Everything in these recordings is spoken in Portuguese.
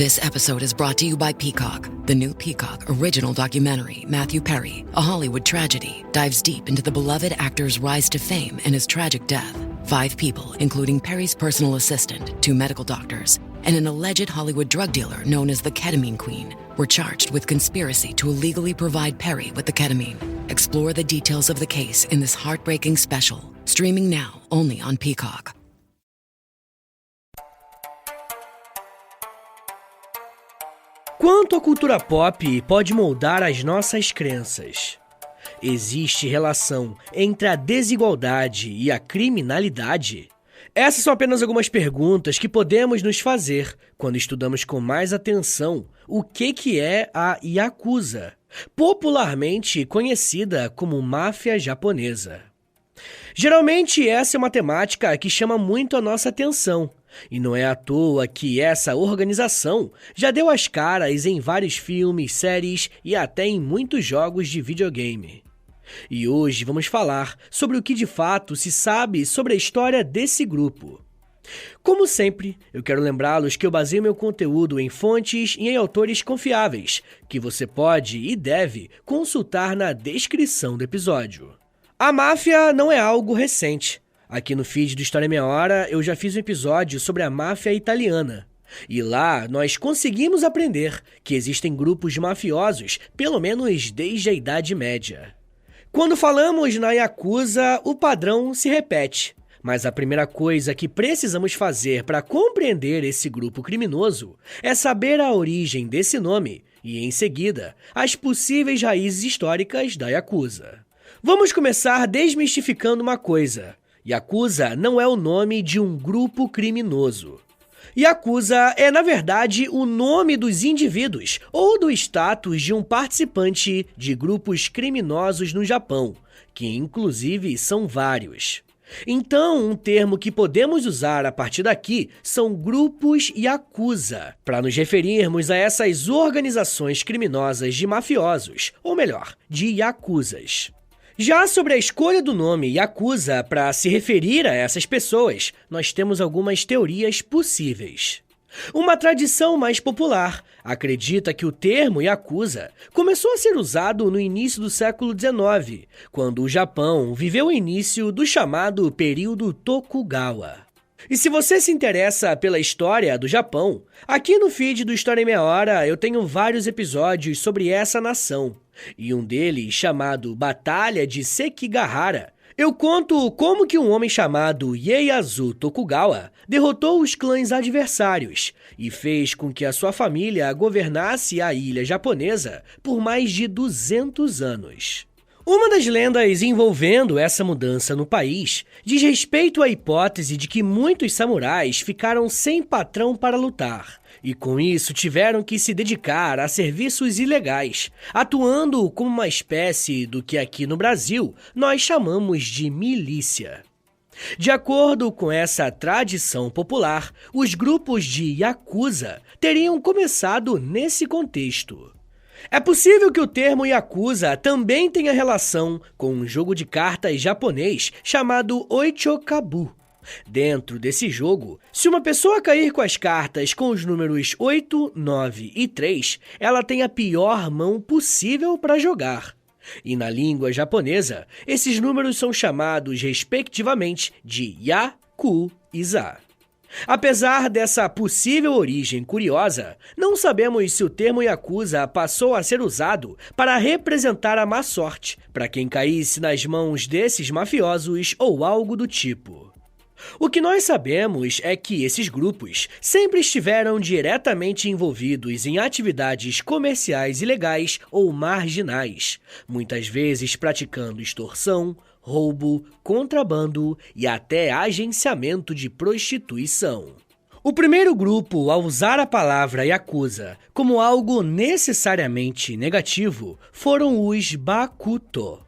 This episode is brought to you by Peacock. The new Peacock original documentary, Matthew Perry, A Hollywood Tragedy, dives deep into the beloved actor's rise to fame and his tragic death. 5 people, including Perry's personal assistant, 2 medical doctors, and an alleged Hollywood drug dealer known as the Ketamine Queen, were charged with conspiracy to illegally provide Perry with the ketamine. Explore the details of the case in this heartbreaking special, streaming now only on Peacock. Quanto a cultura pop pode moldar as nossas crenças? Existe relação entre a desigualdade e a criminalidade? Essas são apenas algumas perguntas que podemos nos fazer quando estudamos com mais atenção o que é a Yakuza, popularmente conhecida como máfia japonesa. Geralmente essa é uma temática que chama muito a nossa atenção, e não é à toa que essa organização já deu as caras em vários filmes, séries e até em muitos jogos de videogame. E hoje vamos falar sobre o que de fato se sabe sobre a história desse grupo. Como sempre, eu quero lembrá-los que eu baseio meu conteúdo em fontes e em autores confiáveis, que você pode e deve consultar na descrição do episódio. A máfia não é algo recente. Aqui no feed do História em Meia Hora, eu já fiz um episódio sobre a máfia italiana. E lá, nós conseguimos aprender que existem grupos mafiosos, pelo menos desde a Idade Média. Quando falamos na Yakuza, o padrão se repete. Mas a primeira coisa que precisamos fazer para compreender esse grupo criminoso é saber a origem desse nome e, em seguida, as possíveis raízes históricas da Yakuza. Vamos começar desmistificando uma coisa. Yakuza não é o nome de um grupo criminoso. Yakuza é, na verdade, o nome dos indivíduos ou do status de um participante de grupos criminosos no Japão, que inclusive são vários. Então, um termo que podemos usar a partir daqui são grupos Yakuza, para nos referirmos a essas organizações criminosas de mafiosos, ou melhor, de Yakuzas. Já sobre a escolha do nome Yakuza para se referir a essas pessoas, nós temos algumas teorias possíveis. Uma tradição mais popular acredita que o termo Yakuza começou a ser usado no início do século XIX, quando o Japão viveu o início do chamado período Tokugawa. E se você se interessa pela história do Japão, aqui no feed do História em Meia Hora eu tenho vários episódios sobre essa nação. E um deles, chamado Batalha de Sekigahara, eu conto como que um homem chamado Ieyasu Tokugawa derrotou os clãs adversários e fez com que a sua família governasse a ilha japonesa por mais de 200 anos. Uma das lendas envolvendo essa mudança no país diz respeito à hipótese de que muitos samurais ficaram sem patrão para lutar, e com isso tiveram que se dedicar a serviços ilegais, atuando como uma espécie do que aqui no Brasil nós chamamos de milícia. De acordo com essa tradição popular, os grupos de Yakuza teriam começado nesse contexto. É possível que o termo Yakuza também tenha relação com um jogo de cartas japonês chamado Oichokabu. Dentro desse jogo, se uma pessoa cair com as cartas com os números 8, 9 e 3, ela tem a pior mão possível para jogar. E na língua japonesa, esses números são chamados respectivamente de Yaku e Za. Apesar dessa possível origem curiosa, não sabemos se o termo Yakuza passou a ser usado para representar a má sorte para quem caísse nas mãos desses mafiosos ou algo do tipo. O que nós sabemos é que esses grupos sempre estiveram diretamente envolvidos em atividades comerciais ilegais ou marginais, muitas vezes praticando extorsão, roubo, contrabando e até agenciamento de prostituição. O primeiro grupo a usar a palavra Yakuza como algo necessariamente negativo foram os Bakuto.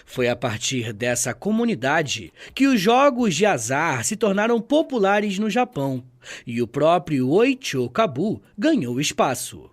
Foi a partir dessa comunidade que os jogos de azar se tornaram populares no Japão e o próprio Oichokabu ganhou espaço.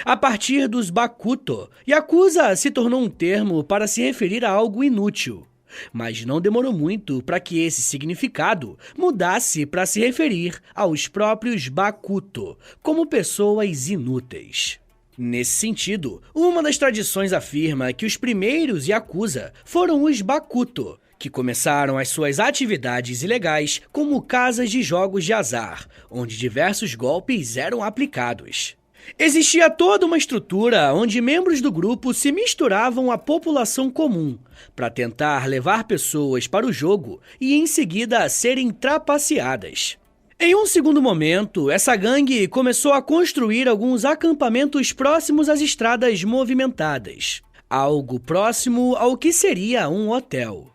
A partir dos Bakuto, Yakuza se tornou um termo para se referir a algo inútil. Mas não demorou muito para que esse significado mudasse para se referir aos próprios Bakuto, como pessoas inúteis. Nesse sentido, uma das tradições afirma que os primeiros Yakuza foram os Bakuto, que começaram as suas atividades ilegais como casas de jogos de azar, onde diversos golpes eram aplicados. Existia toda uma estrutura onde membros do grupo se misturavam à população comum, para tentar levar pessoas para o jogo e em seguida serem trapaceadas. Em um segundo momento, essa gangue começou a construir alguns acampamentos próximos às estradas movimentadas, algo próximo ao que seria um hotel.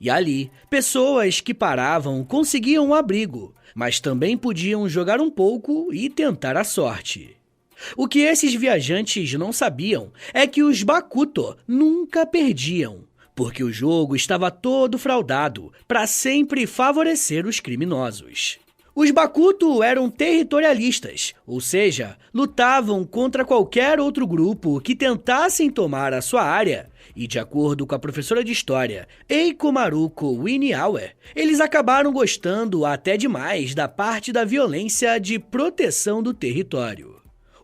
E ali, pessoas que paravam conseguiam um abrigo, mas também podiam jogar um pouco e tentar a sorte. O que esses viajantes não sabiam é que os Bakuto nunca perdiam, porque o jogo estava todo fraudado para sempre favorecer os criminosos. Os Bakuto eram territorialistas, ou seja, lutavam contra qualquer outro grupo que tentassem tomar a sua área, e de acordo com a professora de história Eiko Maruko Winiauer, eles acabaram gostando até demais da parte da violência de proteção do território.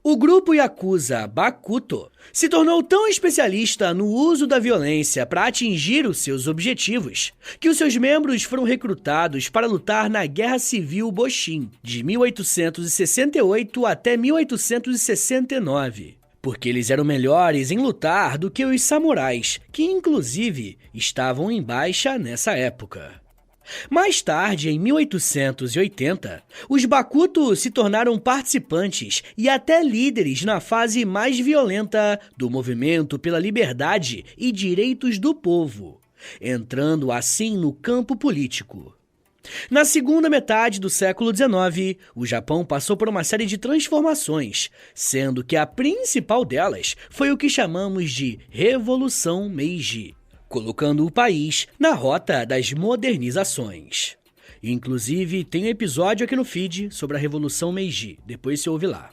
O grupo Yakuza Bakuto se tornou tão especialista no uso da violência para atingir os seus objetivos, que os seus membros foram recrutados para lutar na Guerra Civil Boshin, de 1868 até 1869, porque eles eram melhores em lutar do que os samurais, que inclusive estavam em baixa nessa época. Mais tarde, em 1880, os Bakuto se tornaram participantes e até líderes na fase mais violenta do movimento pela liberdade e direitos do povo, entrando assim no campo político. Na segunda metade do século XIX, o Japão passou por uma série de transformações, sendo que a principal delas foi o que chamamos de Revolução Meiji, colocando o país na rota das modernizações. Inclusive, tem um episódio aqui no feed sobre a Revolução Meiji, depois você ouve lá.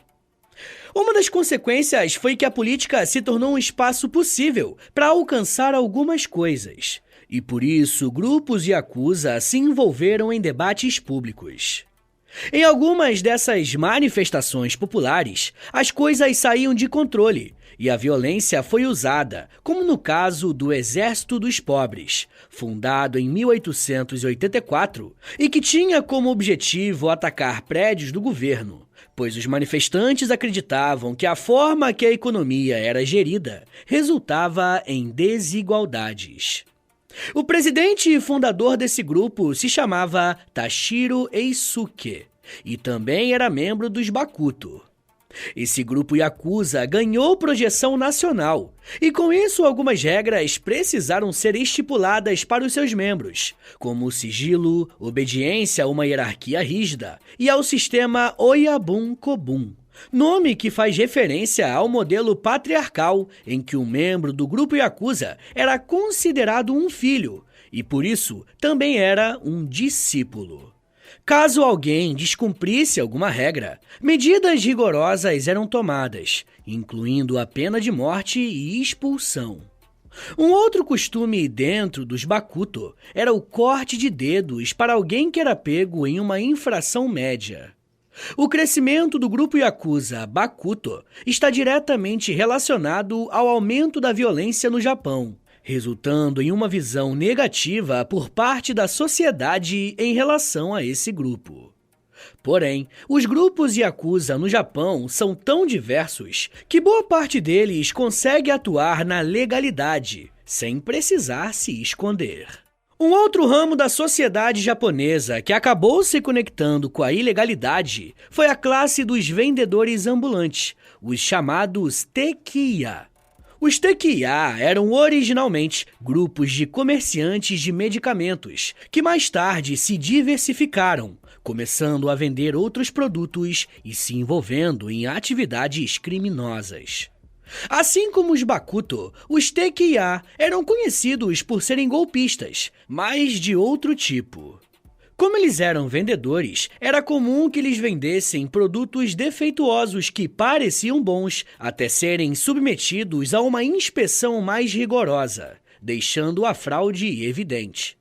Uma das consequências foi que a política se tornou um espaço possível para alcançar algumas coisas, e por isso grupos Yakuza se envolveram em debates públicos. Em algumas dessas manifestações populares, as coisas saíam de controle, e a violência foi usada, como no caso do Exército dos Pobres, fundado em 1884 e que tinha como objetivo atacar prédios do governo, pois os manifestantes acreditavam que a forma que a economia era gerida resultava em desigualdades. O presidente e fundador desse grupo se chamava Tashiro Eisuke e também era membro dos Bakuto. Esse grupo Yakuza ganhou projeção nacional e com isso algumas regras precisaram ser estipuladas para os seus membros, como o sigilo, obediência a uma hierarquia rígida e ao sistema Oyabun Kobun, nome que faz referência ao modelo patriarcal em que um membro do grupo Yakuza era considerado um filho e por isso também era um discípulo. Caso alguém descumprisse alguma regra, medidas rigorosas eram tomadas, incluindo a pena de morte e expulsão. Um outro costume dentro dos Bakuto era o corte de dedos para alguém que era pego em uma infração média. O crescimento do grupo Yakuza Bakuto está diretamente relacionado ao aumento da violência no Japão, resultando em uma visão negativa por parte da sociedade em relação a esse grupo. Porém, os grupos Yakuza no Japão são tão diversos que boa parte deles consegue atuar na legalidade, sem precisar se esconder. Um outro ramo da sociedade japonesa que acabou se conectando com a ilegalidade foi a classe dos vendedores ambulantes, os chamados tekiya. Os tekiya eram originalmente grupos de comerciantes de medicamentos, que mais tarde se diversificaram, começando a vender outros produtos e se envolvendo em atividades criminosas. Assim como os Bakuto, os tekiya eram conhecidos por serem golpistas, mas de outro tipo. Como eles eram vendedores, era comum que eles vendessem produtos defeituosos que pareciam bons até serem submetidos a uma inspeção mais rigorosa, deixando a fraude evidente.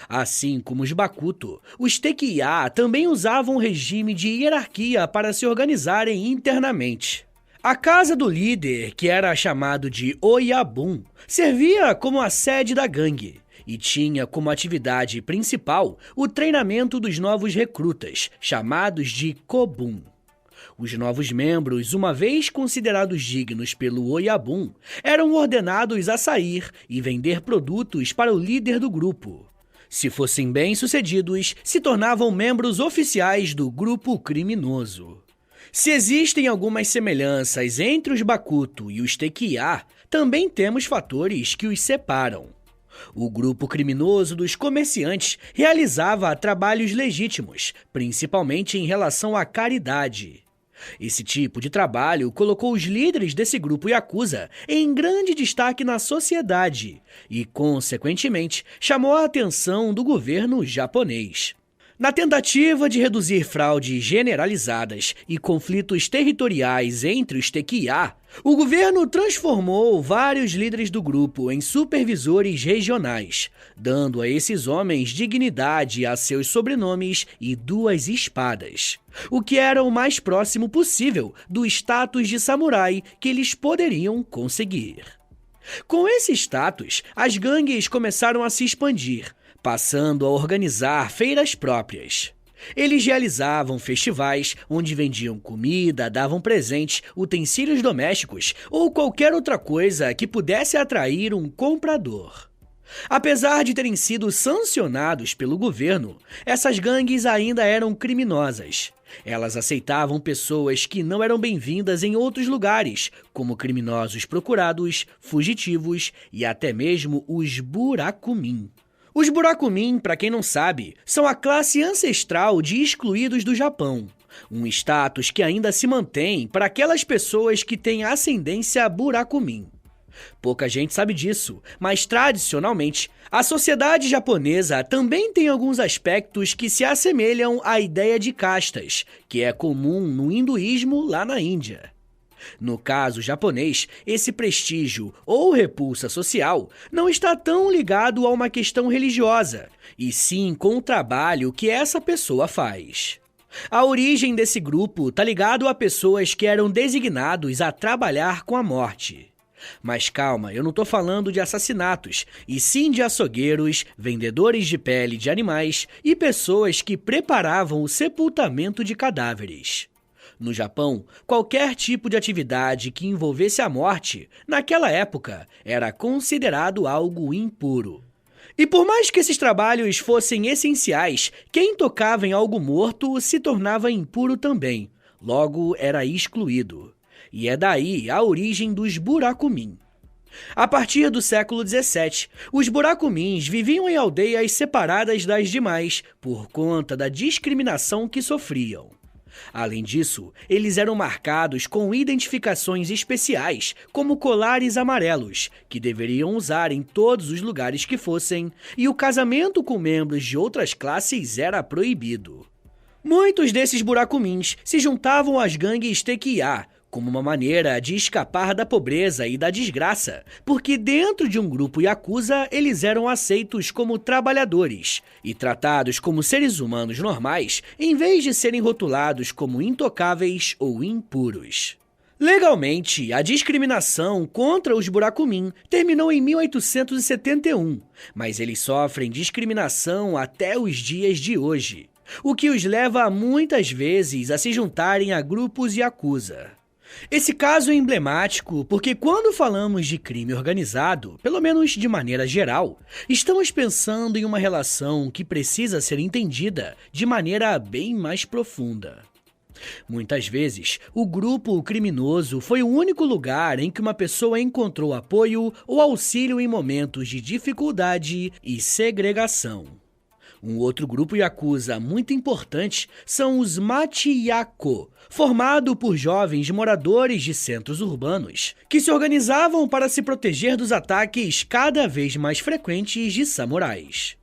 Assim como os Bakuto, os Tekiya também usavam um regime de hierarquia para se organizarem internamente. A casa do líder, que era chamado de Oyabun, servia como a sede da gangue e tinha como atividade principal o treinamento dos novos recrutas, chamados de Kobun. Os novos membros, uma vez considerados dignos pelo Oyabun, eram ordenados a sair e vender produtos para o líder do grupo. Se fossem bem-sucedidos, se tornavam membros oficiais do grupo criminoso. Se existem algumas semelhanças entre os Bakuto e os Tekiya, também temos fatores que os separam. O grupo criminoso dos comerciantes realizava trabalhos legítimos, principalmente em relação à caridade. Esse tipo de trabalho colocou os líderes desse grupo Yakuza em grande destaque na sociedade e, consequentemente, chamou a atenção do governo japonês. Na tentativa de reduzir fraudes generalizadas e conflitos territoriais entre os Tekiya, o governo transformou vários líderes do grupo em supervisores regionais, dando a esses homens dignidade a seus sobrenomes e 2 espadas, o que era o mais próximo possível do status de samurai que eles poderiam conseguir. Com esse status, as gangues começaram a se expandir, passando a organizar feiras próprias. Eles realizavam festivais onde vendiam comida, davam presentes, utensílios domésticos ou qualquer outra coisa que pudesse atrair um comprador. Apesar de terem sido sancionados pelo governo, essas gangues ainda eram criminosas. Elas aceitavam pessoas que não eram bem-vindas em outros lugares, como criminosos procurados, fugitivos e até mesmo os Burakumin. Os Burakumin, para quem não sabe, são a classe ancestral de excluídos do Japão, um status que ainda se mantém para aquelas pessoas que têm ascendência Burakumin. Pouca gente sabe disso, mas tradicionalmente, a sociedade japonesa também tem alguns aspectos que se assemelham à ideia de castas, que é comum no hinduísmo lá na Índia. No caso japonês, esse prestígio ou repulsa social não está tão ligado a uma questão religiosa, e sim com o trabalho que essa pessoa faz. A origem desse grupo está ligado a pessoas que eram designados a trabalhar com a morte. Mas calma, eu não estou falando de assassinatos, e sim de açougueiros, vendedores de pele de animais e pessoas que preparavam o sepultamento de cadáveres. No Japão, qualquer tipo de atividade que envolvesse a morte, naquela época, era considerado algo impuro. E por mais que esses trabalhos fossem essenciais, quem tocava em algo morto se tornava impuro também, logo era excluído. E é daí a origem dos Burakumin. A partir do século XVII, os Burakumins viviam em aldeias separadas das demais por conta da discriminação que sofriam. Além disso, eles eram marcados com identificações especiais, como colares amarelos, que deveriam usar em todos os lugares que fossem, e o casamento com membros de outras classes era proibido. Muitos desses Burakumins se juntavam às gangues Tekiya, como uma maneira de escapar da pobreza e da desgraça, porque dentro de um grupo Yakuza eles eram aceitos como trabalhadores e tratados como seres humanos normais, em vez de serem rotulados como intocáveis ou impuros. Legalmente, a discriminação contra os Burakumin terminou em 1871, mas eles sofrem discriminação até os dias de hoje, o que os leva muitas vezes a se juntarem a grupos Yakuza. Esse caso é emblemático porque quando falamos de crime organizado, pelo menos de maneira geral, estamos pensando em uma relação que precisa ser entendida de maneira bem mais profunda. Muitas vezes, o grupo criminoso foi o único lugar em que uma pessoa encontrou apoio ou auxílio em momentos de dificuldade e segregação. Um outro grupo Yakuza muito importante são os Machiyako, formado por jovens moradores de centros urbanos, que se organizavam para se proteger dos ataques cada vez mais frequentes de samurais.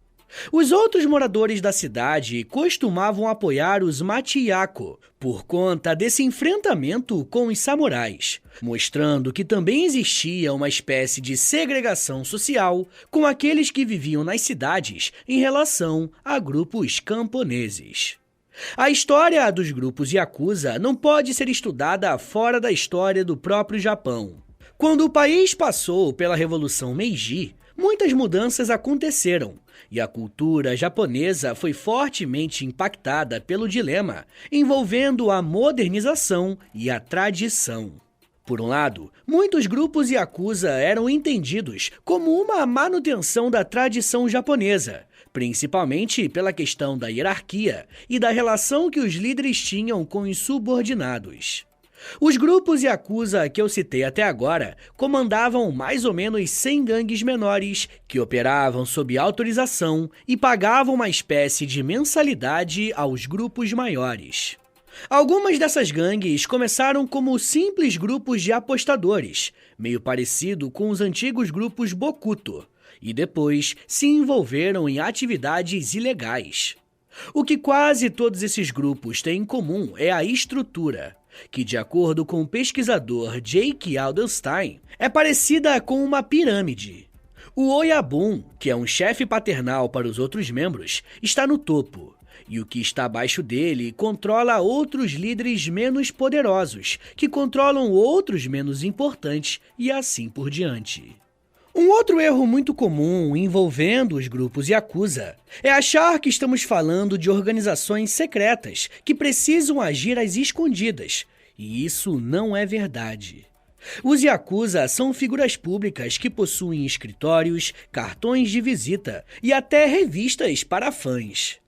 Os outros moradores da cidade costumavam apoiar os Machiyako por conta desse enfrentamento com os samurais, mostrando que também existia uma espécie de segregação social com aqueles que viviam nas cidades em relação a grupos camponeses. A história dos grupos Yakuza não pode ser estudada fora da história do próprio Japão. Quando o país passou pela Revolução Meiji, muitas mudanças aconteceram, e a cultura japonesa foi fortemente impactada pelo dilema envolvendo a modernização e a tradição. Por um lado, muitos grupos Yakuza eram entendidos como uma manutenção da tradição japonesa, principalmente pela questão da hierarquia e da relação que os líderes tinham com os subordinados. Os grupos Yakuza que eu citei até agora comandavam mais ou menos 100 gangues menores que operavam sob autorização e pagavam uma espécie de mensalidade aos grupos maiores. Algumas dessas gangues começaram como simples grupos de apostadores, meio parecido com os antigos grupos Bokuto, e depois se envolveram em atividades ilegais. O que quase todos esses grupos têm em comum é a estrutura, que, de acordo com o pesquisador Jake Aldenstein, é parecida com uma pirâmide. O Oyabun, que é um chefe paternal para os outros membros, está no topo, e o que está abaixo dele controla outros líderes menos poderosos, que controlam outros menos importantes e assim por diante. Um outro erro muito comum envolvendo os grupos Yakuza é achar que estamos falando de organizações secretas que precisam agir às escondidas, e isso não é verdade. Os Yakuza são figuras públicas que possuem escritórios, cartões de visita e até revistas para fãs.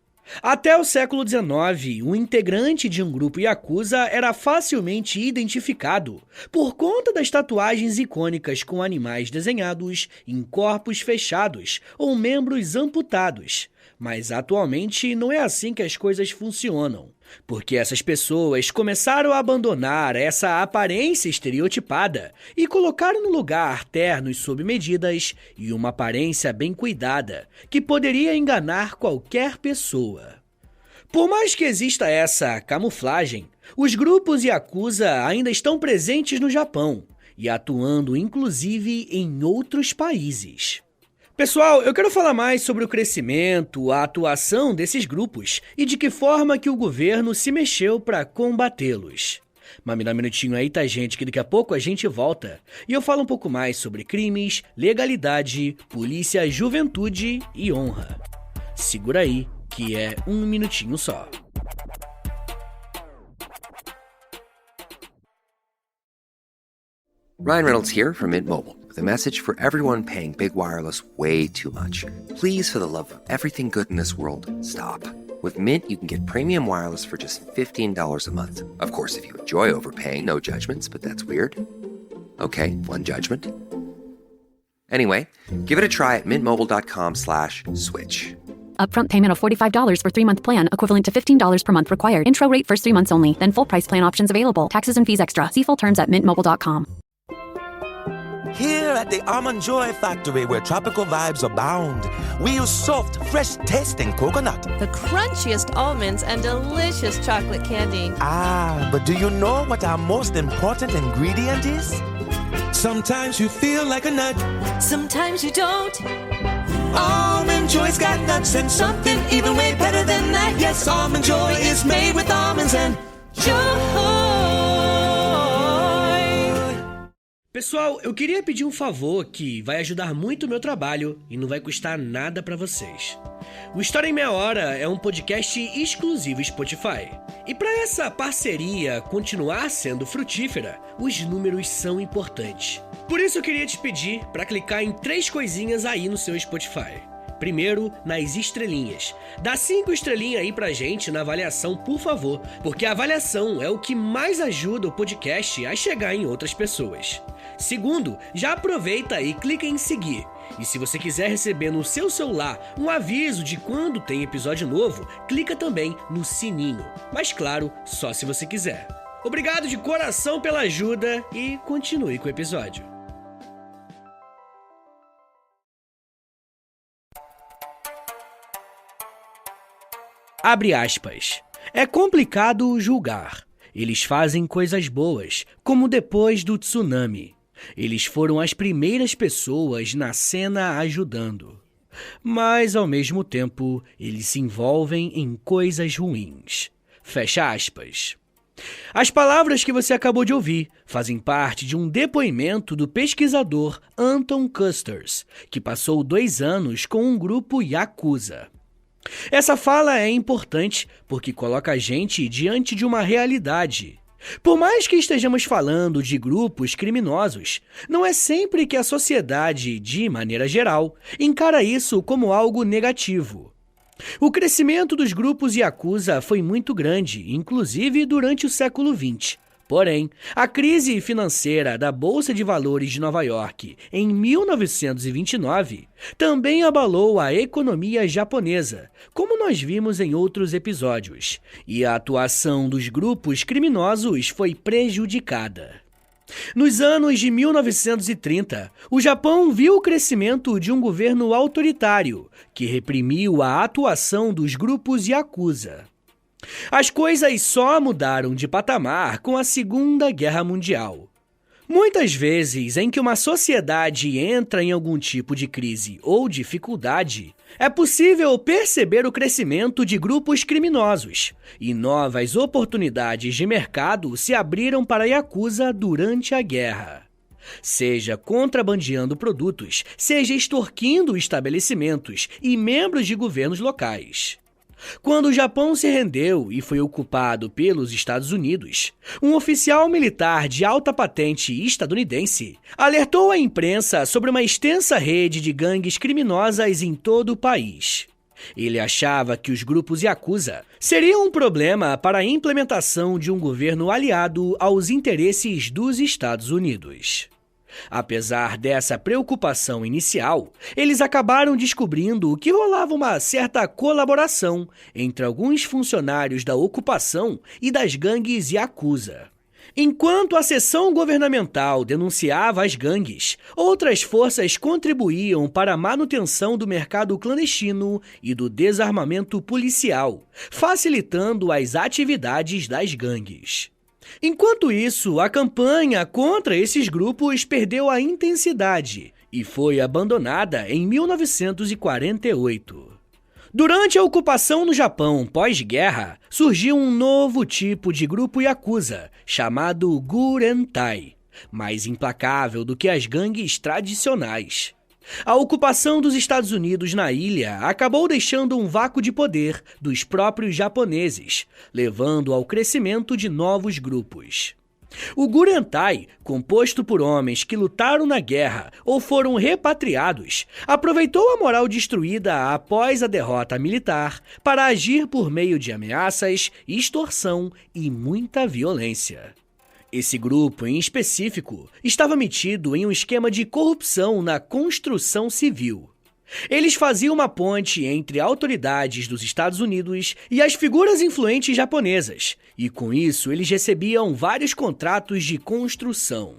Até o século XIX, um integrante de um grupo Yakuza era facilmente identificado por conta das tatuagens icônicas com animais desenhados em corpos fechados ou membros amputados. Mas atualmente não é assim que as coisas funcionam, porque essas pessoas começaram a abandonar essa aparência estereotipada e colocaram no lugar ternos sob medidas e uma aparência bem cuidada, que poderia enganar qualquer pessoa. Por mais que exista essa camuflagem, os grupos Yakuza ainda estão presentes no Japão e atuando inclusive em outros países. Pessoal, eu quero falar mais sobre o crescimento, a atuação desses grupos e de que forma que o governo se mexeu para combatê-los. Mas me dá um minutinho aí, tá, gente, que daqui a pouco a gente volta. E eu falo um pouco mais sobre crimes, legalidade, polícia, juventude e honra. Segura aí, que é um minutinho só. Ryan Reynolds here from Mint Mobile with a message for everyone paying big wireless way too much. Please, for the love of everything good in this world, stop. With Mint, you can get premium wireless for just $15 a month. Of course, if you enjoy overpaying, no judgments, but that's weird. Okay, one judgment. Anyway, give it a try at mintmobile.com/switch. Upfront payment of $45 for 3-month plan, equivalent to $15 per month required. Intro rate first 3 months only, then full price plan options available. Taxes and fees extra. See full terms at mintmobile.com. Here at the Almond Joy Factory, where tropical vibes abound, we use soft, fresh-tasting coconut. The crunchiest almonds and delicious chocolate candy. Ah, but do you know what our most important ingredient is? Sometimes you feel like a nut. Sometimes you don't. Almond Joy's got nuts and something even way better than that. Yes, Almond Joy is made with almonds and joy. Pessoal, eu queria pedir um favor que vai ajudar muito o meu trabalho e não vai custar nada pra vocês. O História em Meia Hora é um podcast exclusivo Spotify. E para essa parceria continuar sendo frutífera, os números são importantes. Por isso eu queria te pedir para clicar em 3 coisinhas aí no seu Spotify. Primeiro, nas estrelinhas. Dá 5 estrelinhas aí pra gente na avaliação, por favor, porque a avaliação é o que mais ajuda o podcast a chegar em outras pessoas. Segundo, já aproveita e clica em seguir. E se você quiser receber no seu celular um aviso de quando tem episódio novo, clica também no sininho. Mas claro, só se você quiser. Obrigado de coração pela ajuda e continue com o episódio. Abre aspas. É complicado julgar. Eles fazem coisas boas, como depois do tsunami. Eles foram as primeiras pessoas na cena ajudando. Mas, ao mesmo tempo, eles se envolvem em coisas ruins. Fecha aspas. As palavras que você acabou de ouvir fazem parte de um depoimento do pesquisador Anton Kusters, que passou 2 anos com um grupo Yakuza. Essa fala é importante porque coloca a gente diante de uma realidade. Por mais que estejamos falando de grupos criminosos, não é sempre que a sociedade, de maneira geral, encara isso como algo negativo. O crescimento dos grupos Yakuza foi muito grande, inclusive durante o século XX. Porém, a crise financeira da Bolsa de Valores de Nova York em 1929 também abalou a economia japonesa, como nós vimos em outros episódios, e a atuação dos grupos criminosos foi prejudicada. Nos anos de 1930, o Japão viu o crescimento de um governo autoritário que reprimiu a atuação dos grupos Yakuza. As coisas só mudaram de patamar com a Segunda Guerra Mundial. Muitas vezes em que uma sociedade entra em algum tipo de crise ou dificuldade, é possível perceber o crescimento de grupos criminosos, e novas oportunidades de mercado se abriram para a Yakuza durante a guerra. Seja contrabandeando produtos, seja extorquindo estabelecimentos e membros de governos locais. Quando o Japão se rendeu e foi ocupado pelos Estados Unidos, um oficial militar de alta patente estadunidense alertou a imprensa sobre uma extensa rede de gangues criminosas em todo o país. Ele achava que os grupos Yakuza seriam um problema para a implementação de um governo aliado aos interesses dos Estados Unidos. Apesar dessa preocupação inicial, eles acabaram descobrindo que rolava uma certa colaboração entre alguns funcionários da ocupação e das gangues Yakuza. Enquanto a seção governamental denunciava as gangues, outras forças contribuíam para a manutenção do mercado clandestino e do desarmamento policial, facilitando as atividades das gangues. Enquanto isso, a campanha contra esses grupos perdeu a intensidade e foi abandonada em 1948. Durante a ocupação no Japão pós-guerra, surgiu um novo tipo de grupo Yakuza, chamado Gurentai, mais implacável do que as gangues tradicionais. A ocupação dos Estados Unidos na ilha acabou deixando um vácuo de poder dos próprios japoneses, levando ao crescimento de novos grupos. O Gurentai, composto por homens que lutaram na guerra ou foram repatriados, aproveitou a moral destruída após a derrota militar para agir por meio de ameaças, extorsão e muita violência. Esse grupo, em específico, estava metido em um esquema de corrupção na construção civil. Eles faziam uma ponte entre autoridades dos Estados Unidos e as figuras influentes japonesas, e com isso eles recebiam vários contratos de construção.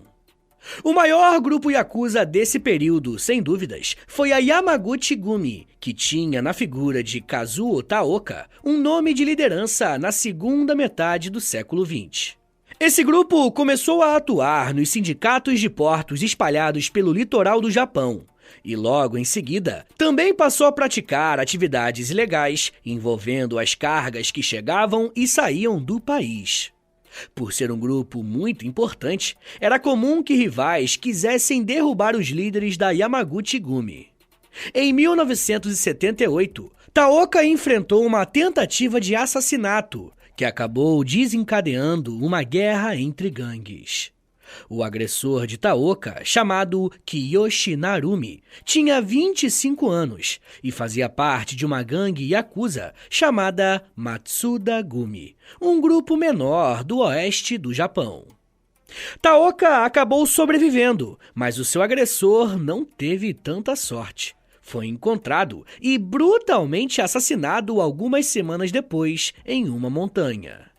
O maior grupo Yakuza desse período, sem dúvidas, foi a Yamaguchi-gumi, que tinha na figura de Kazuo Taoka um nome de liderança na segunda metade do século XX. Esse grupo começou a atuar nos sindicatos de portos espalhados pelo litoral do Japão e, logo em seguida, também passou a praticar atividades ilegais envolvendo as cargas que chegavam e saíam do país. Por ser um grupo muito importante, era comum que rivais quisessem derrubar os líderes da Yamaguchi-gumi. Em 1978, Taoka enfrentou uma tentativa de assassinato que acabou desencadeando uma guerra entre gangues. O agressor de Taoka, chamado Kiyoshi Narumi, tinha 25 anos e fazia parte de uma gangue Yakuza chamada Matsuda Gumi, um grupo menor do oeste do Japão. Taoka acabou sobrevivendo, mas o seu agressor não teve tanta sorte. Foi encontrado e brutalmente assassinado algumas semanas depois em uma montanha.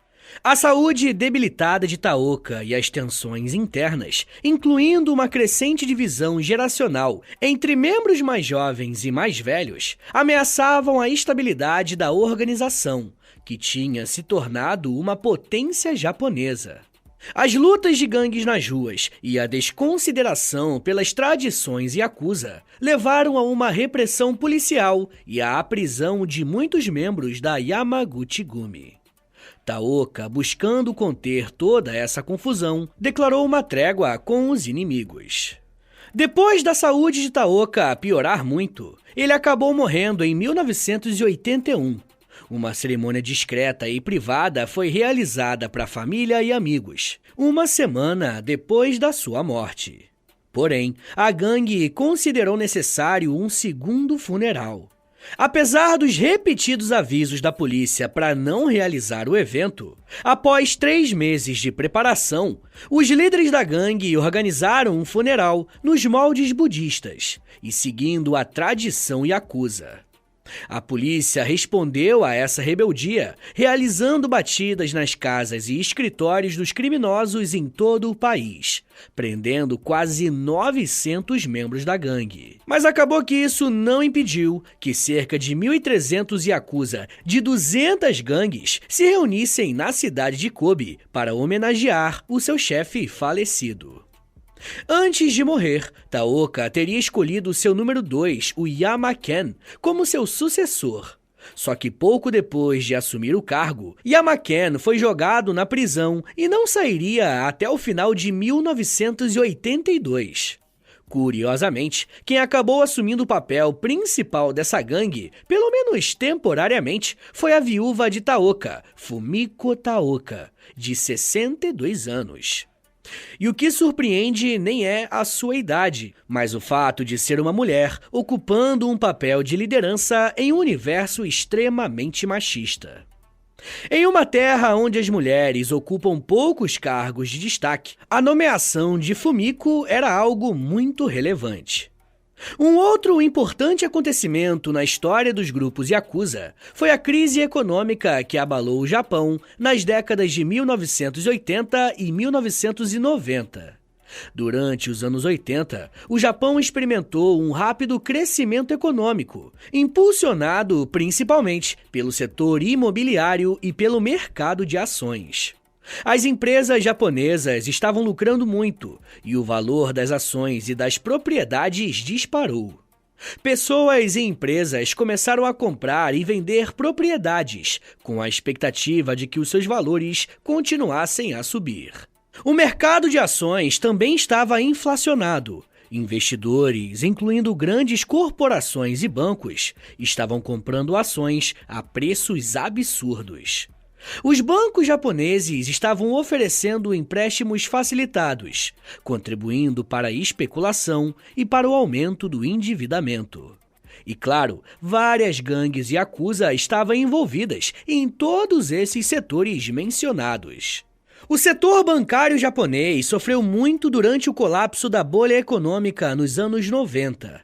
A saúde debilitada de Taoka e as tensões internas, incluindo uma crescente divisão geracional entre membros mais jovens e mais velhos, ameaçavam a estabilidade da organização, que tinha se tornado uma potência japonesa. As lutas de gangues nas ruas e a desconsideração pelas tradições yakuza levaram a uma repressão policial e à prisão de muitos membros da Yamaguchi-gumi. Taoka, buscando conter toda essa confusão, declarou uma trégua com os inimigos. Depois da saúde de Taoka piorar muito, ele acabou morrendo em 1981. Uma cerimônia discreta e privada foi realizada para a família e amigos, uma semana depois da sua morte. Porém, a gangue considerou necessário um segundo funeral. Apesar dos repetidos avisos da polícia para não realizar o evento, após 3 meses de preparação, os líderes da gangue organizaram um funeral nos moldes budistas e seguindo a tradição yakuza. A polícia respondeu a essa rebeldia, realizando batidas nas casas e escritórios dos criminosos em todo o país, prendendo quase 900 membros da gangue. Mas acabou que isso não impediu que cerca de 1.300 yakuza de 200 gangues se reunissem na cidade de Kobe para homenagear o seu chefe falecido. Antes de morrer, Taoka teria escolhido seu número 2, o Yamaken, como seu sucessor. Só que pouco depois de assumir o cargo, Yamaken foi jogado na prisão e não sairia até o final de 1982. Curiosamente, quem acabou assumindo o papel principal dessa gangue, pelo menos temporariamente, foi a viúva de Taoka, Fumiko Taoka, de 62 anos. E o que surpreende nem é a sua idade, mas o fato de ser uma mulher ocupando um papel de liderança em um universo extremamente machista. Em uma terra onde as mulheres ocupam poucos cargos de destaque, a nomeação de Fumiko era algo muito relevante. Um outro importante acontecimento na história dos grupos yakuza foi a crise econômica que abalou o Japão nas décadas de 1980 e 1990. Durante os anos 80, o Japão experimentou um rápido crescimento econômico, impulsionado principalmente pelo setor imobiliário e pelo mercado de ações. As empresas japonesas estavam lucrando muito e o valor das ações e das propriedades disparou. Pessoas e empresas começaram a comprar e vender propriedades com a expectativa de que os seus valores continuassem a subir. O mercado de ações também estava inflacionado. Investidores, incluindo grandes corporações e bancos, estavam comprando ações a preços absurdos. Os bancos japoneses estavam oferecendo empréstimos facilitados, contribuindo para a especulação e para o aumento do endividamento. E claro, várias gangues yakuza estavam envolvidas em todos esses setores mencionados. O setor bancário japonês sofreu muito durante o colapso da bolha econômica nos anos 90.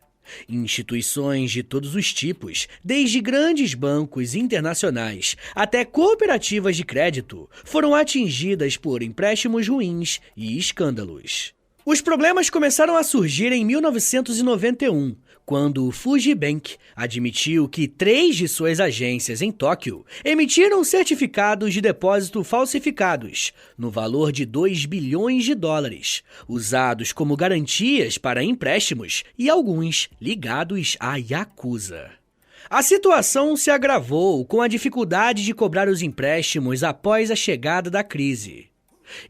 Instituições de todos os tipos, desde grandes bancos internacionais até cooperativas de crédito, foram atingidas por empréstimos ruins e escândalos. Os problemas começaram a surgir em 1991, quando o Fujibank admitiu que 3 de suas agências em Tóquio emitiram certificados de depósito falsificados, no valor de $2 bilhões, usados como garantias para empréstimos e alguns ligados à Yakuza. A situação se agravou com a dificuldade de cobrar os empréstimos após a chegada da crise.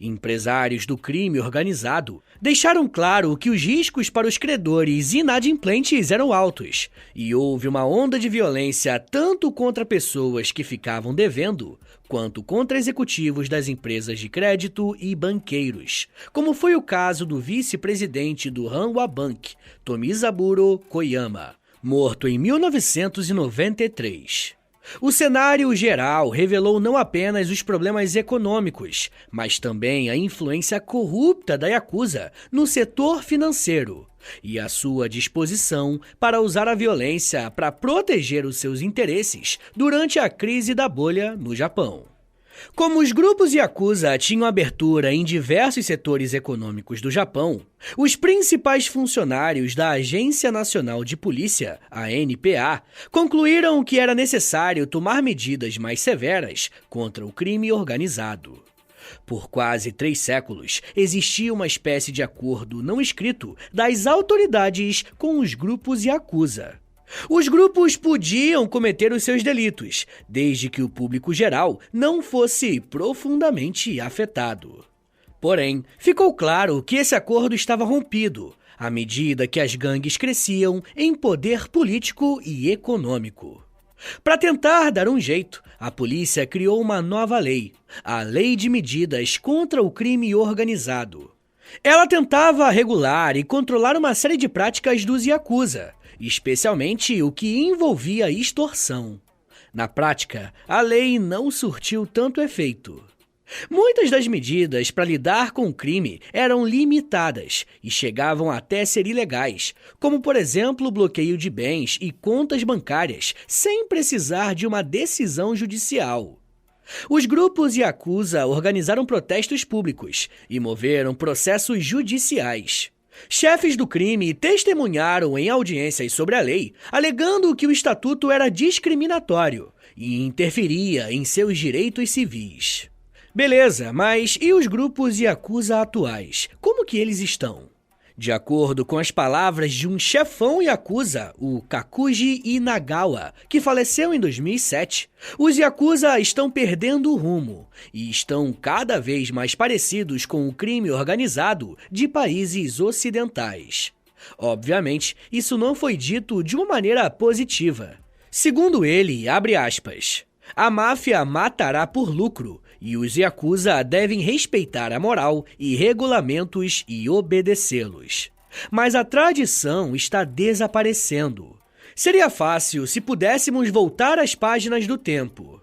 Empresários do crime organizado deixaram claro que os riscos para os credores inadimplentes eram altos e houve uma onda de violência tanto contra pessoas que ficavam devendo, quanto contra executivos das empresas de crédito e banqueiros, como foi o caso do vice-presidente do Hanwha Bank, Tomizaburo Koyama, morto em 1993. O cenário geral revelou não apenas os problemas econômicos, mas também a influência corrupta da Yakuza no setor financeiro e a sua disposição para usar a violência para proteger os seus interesses durante a crise da bolha no Japão. Como os grupos Yakuza tinham abertura em diversos setores econômicos do Japão, os principais funcionários da Agência Nacional de Polícia, a ANPA, concluíram que era necessário tomar medidas mais severas contra o crime organizado. Por quase 3 séculos, existia uma espécie de acordo não escrito das autoridades com os grupos Yakuza. Os grupos podiam cometer os seus delitos, desde que o público geral não fosse profundamente afetado. Porém, ficou claro que esse acordo estava rompido, à medida que as gangues cresciam em poder político e econômico. Para tentar dar um jeito, a polícia criou uma nova lei, a Lei de Medidas contra o Crime Organizado. Ela tentava regular e controlar uma série de práticas dos Yakuza, especialmente o que envolvia extorsão. Na prática, a lei não surtiu tanto efeito. Muitas das medidas para lidar com o crime eram limitadas e chegavam até ser ilegais, como, por exemplo, o bloqueio de bens e contas bancárias, sem precisar de uma decisão judicial. Os grupos Yakuza organizaram protestos públicos e moveram processos judiciais. Chefes do crime testemunharam em audiências sobre a lei, alegando que o estatuto era discriminatório e interferia em seus direitos civis. Beleza, mas e os grupos Yakuza atuais? Como que eles estão? De acordo com as palavras de um chefão Yakuza, o Kakuji Inagawa, que faleceu em 2007, os Yakuza estão perdendo o rumo e estão cada vez mais parecidos com o crime organizado de países ocidentais. Obviamente, isso não foi dito de uma maneira positiva. Segundo ele, abre aspas, a máfia matará por lucro e os Yakuza devem respeitar a moral e regulamentos e obedecê-los. Mas a tradição está desaparecendo. Seria fácil se pudéssemos voltar às páginas do tempo.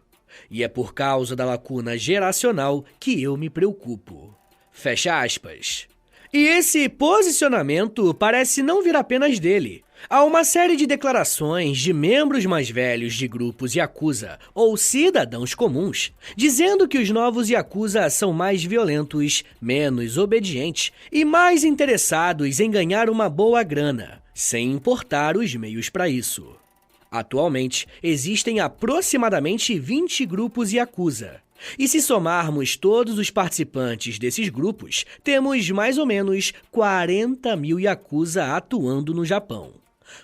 E é por causa da lacuna geracional que eu me preocupo. Fecha aspas. E esse posicionamento parece não vir apenas dele. Há uma série de declarações de membros mais velhos de grupos Yakuza ou cidadãos comuns, dizendo que os novos Yakuza são mais violentos, menos obedientes e mais interessados em ganhar uma boa grana, sem importar os meios para isso. Atualmente, existem aproximadamente 20 grupos Yakuza. E se somarmos todos os participantes desses grupos, temos mais ou menos 40 mil Yakuza atuando no Japão.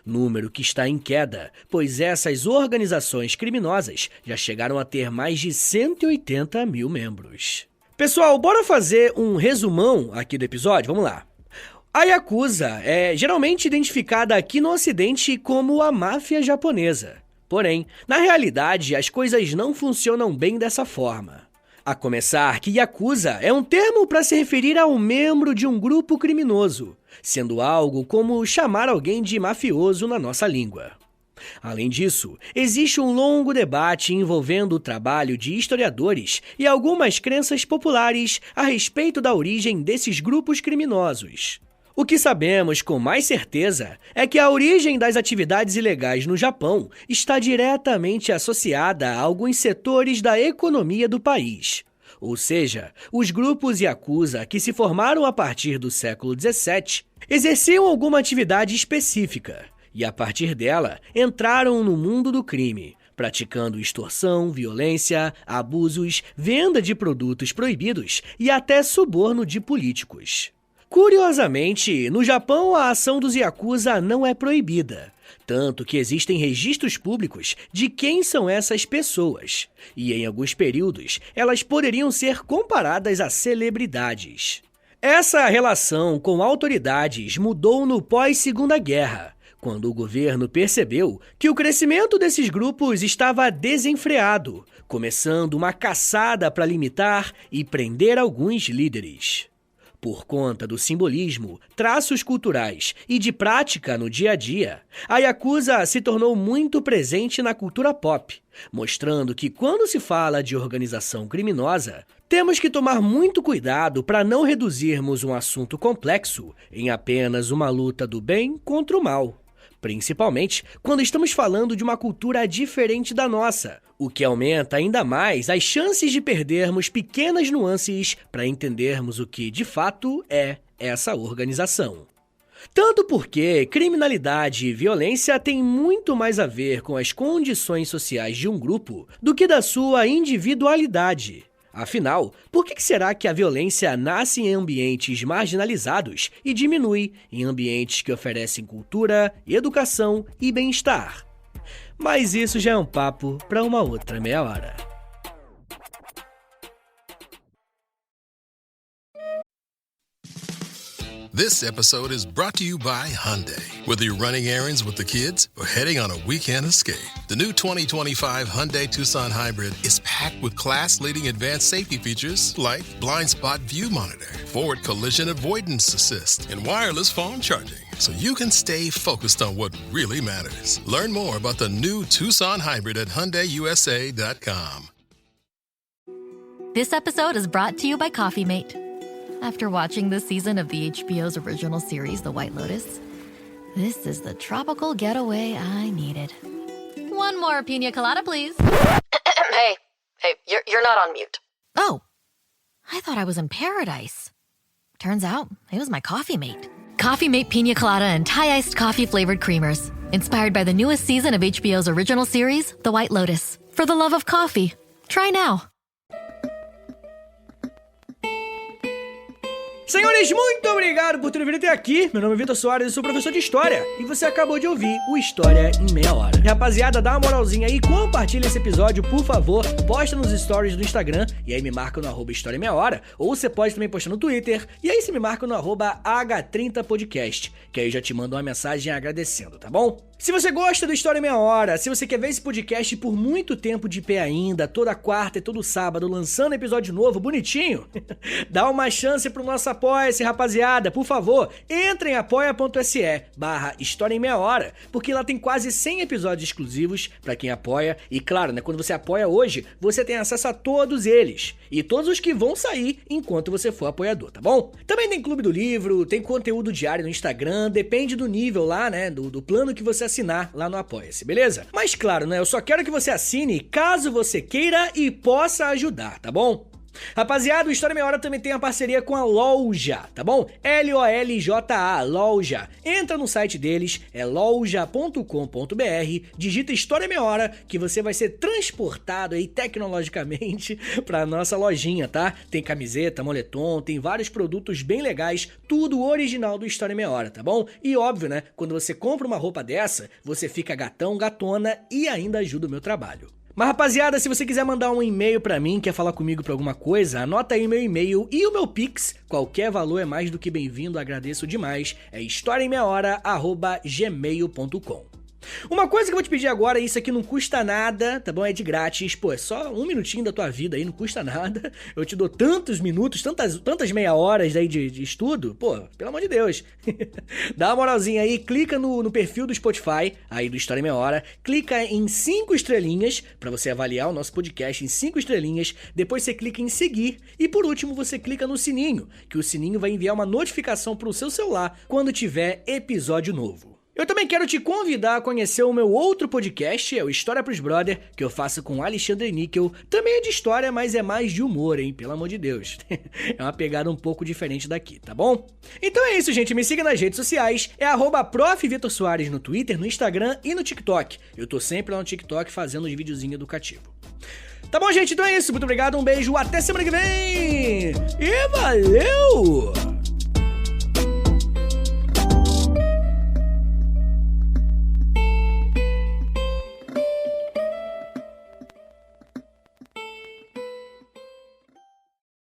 Número que está em queda, pois essas organizações criminosas já chegaram a ter mais de 180 mil membros. Pessoal, bora fazer um resumão aqui do episódio? Vamos lá. A Yakuza é geralmente identificada aqui no Ocidente como a máfia japonesa. Porém, na realidade, as coisas não funcionam bem dessa forma. A começar que Yakuza é um termo para se referir a um membro de um grupo criminoso, sendo algo como chamar alguém de mafioso na nossa língua. Além disso, existe um longo debate envolvendo o trabalho de historiadores e algumas crenças populares a respeito da origem desses grupos criminosos. O que sabemos com mais certeza é que a origem das atividades ilegais no Japão está diretamente associada a alguns setores da economia do país. Ou seja, os grupos Yakuza que se formaram a partir do século XVII exerciam alguma atividade específica e, a partir dela, entraram no mundo do crime, praticando extorsão, violência, abusos, venda de produtos proibidos e até suborno de políticos. Curiosamente, no Japão a ação dos Yakuza não é proibida, tanto que existem registros públicos de quem são essas pessoas, e em alguns períodos elas poderiam ser comparadas a celebridades. Essa relação com autoridades mudou no pós-Segunda Guerra, quando o governo percebeu que o crescimento desses grupos estava desenfreado, começando uma caçada para limitar e prender alguns líderes. Por conta do simbolismo, traços culturais e de prática no dia a dia, a Yakuza se tornou muito presente na cultura pop, mostrando que quando se fala de organização criminosa, temos que tomar muito cuidado para não reduzirmos um assunto complexo em apenas uma luta do bem contra o mal. principalmente quando estamos falando de uma cultura diferente da nossa, o que aumenta ainda mais as chances de perdermos pequenas nuances para entendermos o que de fato é essa organização. Tanto porque criminalidade e violência têm muito mais a ver com as condições sociais de um grupo do que da sua individualidade. Afinal, por que será que a violência nasce em ambientes marginalizados e diminui em ambientes que oferecem cultura, educação e bem-estar? Mas isso já é um papo para uma outra meia hora. This episode is brought to you by Hyundai. Whether you're running errands with the kids or heading on a weekend escape, the new 2025 Hyundai Tucson Hybrid is packed with class-leading advanced safety features like blind spot view monitor, forward collision avoidance assist, and wireless phone charging, so you can stay focused on what really matters. Learn more about the new Tucson Hybrid at HyundaiUSA.com. This episode is brought to you by Coffee Mate. After watching this season of the HBO's original series, The White Lotus, this is the tropical getaway I needed. One more pina colada, please. Hey, you're not on mute. Oh, I thought I was in paradise. Turns out, it was my Coffee Mate. Coffee Mate Pina Colada and Thai Iced Coffee Flavored Creamers. Inspired by the newest season of HBO's original series, The White Lotus. For the love of coffee. Try now. Senhores, muito obrigado por terem vindo até aqui. Meu nome é Vitor Soares, eu sou professor de História. E você acabou de ouvir o História em Meia Hora. E, rapaziada, dá uma moralzinha aí, compartilha esse episódio, por favor. Posta nos stories do Instagram, e aí me marca no @História em Meia Hora. Ou você pode também postar no Twitter, e aí você me marca no @H30podcast, que aí eu já te mando uma mensagem agradecendo, tá bom? Se você gosta do História em Meia Hora, se você quer ver esse podcast por muito tempo de pé ainda, toda quarta e todo sábado, lançando episódio novo, bonitinho, dá uma chance pro nosso Apoia-se, rapaziada. Por favor, entre em apoia.se/História em Meia Hora, porque lá tem quase 100 episódios exclusivos pra quem apoia. E claro, né, quando você apoia hoje, você tem acesso a todos eles. E todos os que vão sair enquanto você for apoiador, tá bom? Também tem Clube do Livro, tem conteúdo diário no Instagram, depende do nível lá, né, do plano que você assinar lá no Apoia-se, beleza? Mas claro, né, eu só quero que você assine caso você queira e possa ajudar, tá bom? Rapaziada, o História em Meia Hora também tem uma parceria com a Loja, tá bom? LOLJA, Loja. Entra no site deles, é loja.com.br, digita História em Meia Hora, que você vai ser transportado aí tecnologicamente pra nossa lojinha, tá? Tem camiseta, moletom, tem vários produtos bem legais, tudo original do História em Meia Hora, tá bom? E óbvio, né, quando você compra uma roupa dessa, você fica gatão, gatona e ainda ajuda o meu trabalho. Mas, rapaziada, se você quiser mandar um e-mail pra mim, quer falar comigo pra alguma coisa, anota aí meu e-mail e o meu Pix. Qualquer valor é mais do que bem-vindo, agradeço demais. É historiaemmeiahora@gmail.com. Uma coisa que eu vou te pedir agora, isso aqui não custa nada, tá bom? É de grátis, pô, é só um minutinho da tua vida aí, não custa nada. Eu te dou tantos minutos, tantas meia horas aí de estudo, pô, pelo amor de Deus. Dá uma moralzinha aí, clica no perfil do Spotify, aí do História em Meia Hora, clica em 5 estrelinhas, pra você avaliar o nosso podcast em 5 estrelinhas, depois você clica em seguir, e por último você clica no sininho, que o sininho vai enviar uma notificação pro seu celular quando tiver episódio novo. Eu também quero te convidar a conhecer o meu outro podcast, é o História pros Brother, que eu faço com Alexandre Níquel. Também é de história, mas é mais de humor, hein? Pelo amor de Deus. É uma pegada um pouco diferente daqui, tá bom? Então é isso, gente. Me siga nas redes sociais. É @Prof. Vitor Soares no Twitter, no Instagram e no TikTok. Eu tô sempre lá no TikTok fazendo uns videozinhos educativos. Tá bom, gente? Então é isso. Muito obrigado, um beijo, até semana que vem! E valeu!